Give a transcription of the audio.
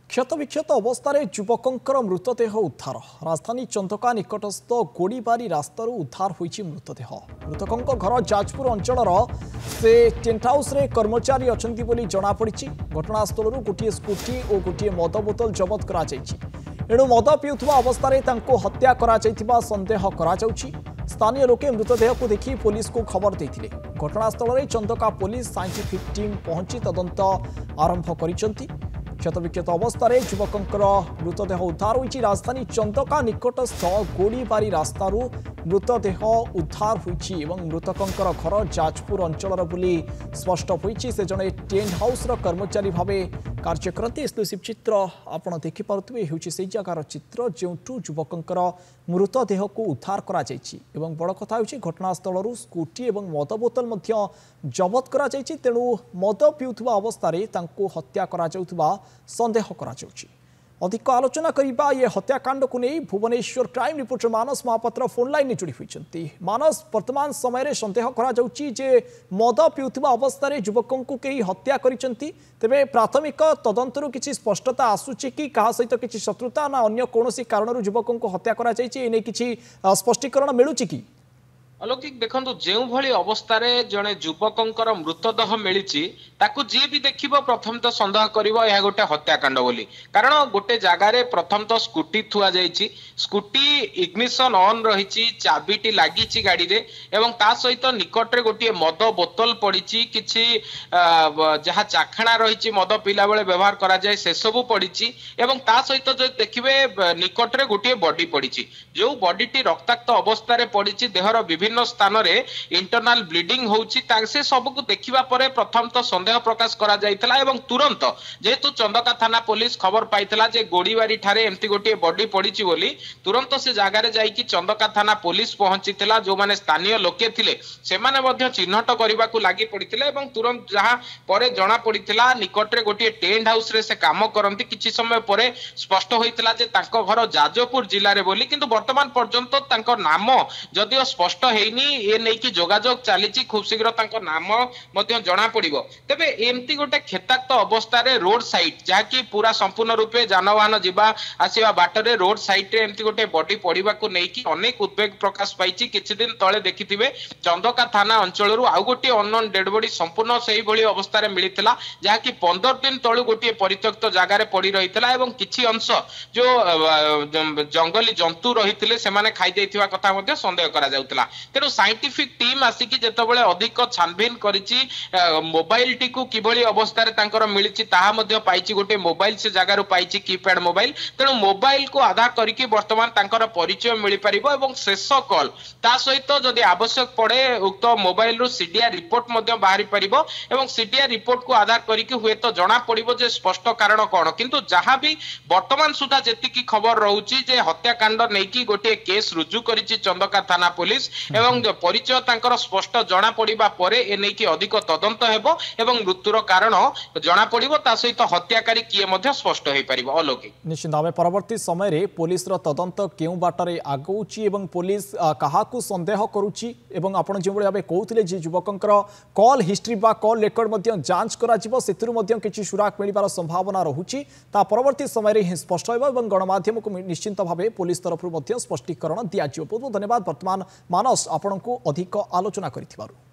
क्षतविक्षत अवस्था युवकंर मृतदेह उद्धार राजधानी चंदका निकटस्थ गोड़ीबारी रास्तार उद्धार होईछि मृतदेह। मृतकों घर जाजपुर अंचलर से टेंट हाउस रे कर्मचारी अछंती बोली जणा पड़िछि। घटनास्थल गोटे स्कूटी और गोटे मद बोतल जबत करा जायछि। एणु मद पिउथुवा अवस्था तांको हत्या करा जायथिबा संदेह करा जाउछि। स्थानीय लोके मृतदेह को देखि पुलिस को खबर देथिले। घटनास्थल रे चंदका पुलिस साइंटिफिक टीम पहुंची तदंत आरंभ करिसंती। क्षतविक्षत अवस्था युवकंर मृतदेह उद्धार होईछि। राजधानी चंदका निकटस्थ गोड़ीबारी रास्तारू मृतदेह उद्धार होईछि एवं मृतकंर घर जाजपुर अंचलर बोली स्पष्ट होईछि। से जने टेंट हाउस कर्मचारी भावे कार्य करते। एक्सक्लूसिव चित्र आपण देखि पारुथिबे हेउछि सेही जगार चित्र जेउठू युवकंर मृतदेह को उद्धार करा जायछि एवं बड़ कथा होछि घटनास्थलरू स्कूटी एवं मद बोतल मध्य जबत करा जायछि। तेणु मद पिउथुवा अवस्था रे तांको हत्या करा जाउथुवा संदेह करा जाउछि। अधिक आलोचना करिबा ये हत्याकांड को नहीं भुवनेश्वर क्राइम रिपोर्टर मानस महापात्र फोन लाइन जोड़ी होइछंती। मानस वर्तमान समय रे संदेह करा जाउछि जे मद पिउथुवा अवस्था रे युवकों को केही हत्या करिसंती। तेबे प्राथमिक तदंतरु किछि स्पष्टता आसुछि कि कहा सहित किछि शत्रुता ना अन्य कोनोसी कारणरु युवकों को हत्या करा जायछि एने किछि स्पष्टीकरण मिलुछि कि? अलौकिक देखो जो भली अवस्था जड़े युवकर मृतदेह मिली जी भी देखिबो प्रथम तो संदेह करिवो यह गोटे हत्याकांड बोली। कारण गोटे जगार प्रथम तो स्कूटी थुआ जाइछि। स्कूटी इग्निशन ऑन रही चाबीटी लगी गाड़ी रे एवं ता सहित निकट रे गोटे मद बोतल पड़ी किछि जहाँ चाखणा रही मद पिला बेले व्यवहार करा जाए से सबू पड़ी एवं ता सहित जो देखिबे निकट रे गोटे बॉडी पड़ी जो बॉडीटी रक्ताक्त अवस्था पड़ी देहर विभिन्न स्थान रे इंटरनल ब्लीडिंग होउछि। से सबको देखिबा परे प्रथम तो संदेह प्रकाश करा जाइतला एवं तुरंत जेहेतु चंदका थाना पुलिस खबर पाइतला जे गोड़ीबारी ठारे एमती गोटे बॉडी पड़ीची बोली तुरंत से जगार जाइकी चंदका थाना पुलिस पहुंचीतिला। जो माने स्थानीय लोके थिले सेमाने मध्य चिन्हट करबा को लागि पड़ितिले एवं तुरंत जहां परे जणा पड़ितिला निकट रे गोटे टेंट हाउस रे से काम करंती। किछि समय परे स्पष्ट होइतिला जे तांको घर जाजपुर जिल्ला रे बोली किंतु वर्तमान पर्यंत तांको नाम जदिओ स्पष्ट हेइनी ए नै कि जोगाजोग चालीची। खूब शीघ्र तांको नाम मध्य जणा पड़िबो। तेबे एमती गोटे खेताक्त अवस्था रे रोड साइड जहा कि पूरा संपूर्ण रूपे जानवाहन जीवा आसीबा बाटरे रोड साइड रे एमती गोटे बॉडी पड़िबा को नै कि अनेक उद्वेग प्रकाश पाइची। किछि दिन तळे देखिथिबे चंदका थाना अंचलरू आउ गोटे अननोन डेड बॉडी संपूर्ण सेही भली अवस्था रे मिलिथिला जहा कि 15 दिन तळु गोटे परित्यक्त जागा रे पड़ी रहितला एवं किछि अंश जो जंगली जंतु रहिथिले सेमाने खाइ दैथिबा कथा मध्ये संदेह करा जाउतला। तेणु साइंटिफिक टीम आसिकी जेतेबेले अधिक छानबीन करिछि मोबाइल टी को किभली अवस्था रे तांकर मिलिछि ताहा मध्ये पाइछि गोटे मोबाइल से जगारु पाइछि कीपैड मोबाइल। तेणु मोबाइल को आधार करिकि वर्तमान तांकर परिचय मिलि परिबो एवं शेष कॉल ता सहित जदि आवश्यक पड़े उक्त मोबाइल रु सीडीआर रिपोर्ट मध्ये बाहरी परिबो एवं सीडीआर रिपोर्ट को आधार करिकि हुए तो जणा पड़िबो जे स्पष्ट कारण कोन। किंतु जहां भी वर्तमान सुधा जेतिकी खबर रहउछि जे हत्याकांड नेकी गोटे केस रुजु करिछि चंदका थाना पुलिस एवं परिचय तांकर स्पष्ट जणा पड़िबा परे ए नै कि अधिक तदंत हेबो एवं मृत्युर कारण जणा पड़िबो ता सहित हत्याकारी किए मध्ये स्पष्ट होई परिबो। अलौकिक निश्चित भाव परवर्ती समय रे पुलिस रो तदंत केउ बाटरे आगौची एवं पुलिस काहाकू संदेह करूची एवं आपण जे भाबे कहउथिले जे युवकंकर कॉल हिस्ट्री बा कॉल रेकॉर्ड मध्ये जांच करा जिवो सेतिरु मध्ये किछि सुराक मिलिबार संभावना रहुची ता परवर्ती समय रे स्पष्ट होइबो एवं गणमाध्यम को निश्चित भाबे पुलिस तरफ मध्ये स्पष्टीकरण दिया जिवो। बहुत धन्यवाद वर्तमान मानस आपनको अधिक आलोचना करिथिबारु।